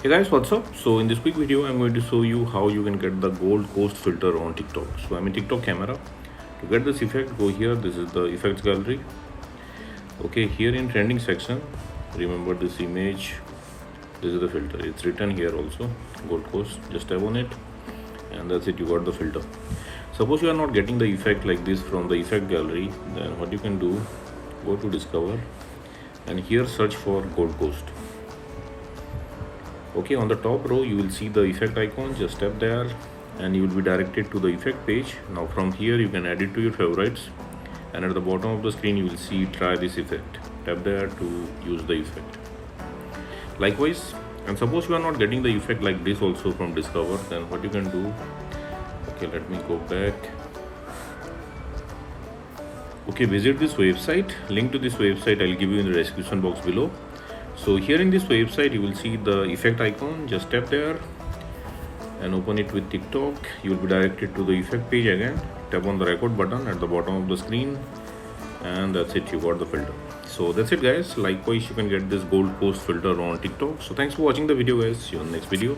Hey guys, what's up? So in this quick video I'm going to show you how you can get the gold coast filter on TikTok. So I'm in TikTok camera. To get this effect, go here. This is the effects gallery. Okay, here in trending section, remember this image, this is the filter. It's written here also, gold coast. Just tap on it and that's it, you got the filter. Suppose you are not getting the effect like this from the effect gallery, then what you can do, go to discover and here search for gold coast. Okay, on the top row you will see the effect icon. Just tap there and you will be directed to the effect page. Now from here you can add it to your favorites, and at the bottom of the screen you will see try this effect. Tap there to use the effect. Likewise, and suppose you are not getting the effect like this also from discover, then what you can do, okay, let me go back. Okay, visit this website. Link to this website I'll give you in the description box below. So here in this website you will see the effect icon. Just tap there and open it with TikTok. You will be directed to the effect page again. Tap on the record button at the bottom of the screen and that's it, you got the filter. So that's it guys. Likewise, you can get this gold coast filter on TikTok. So thanks for watching the video guys. See you on the next video.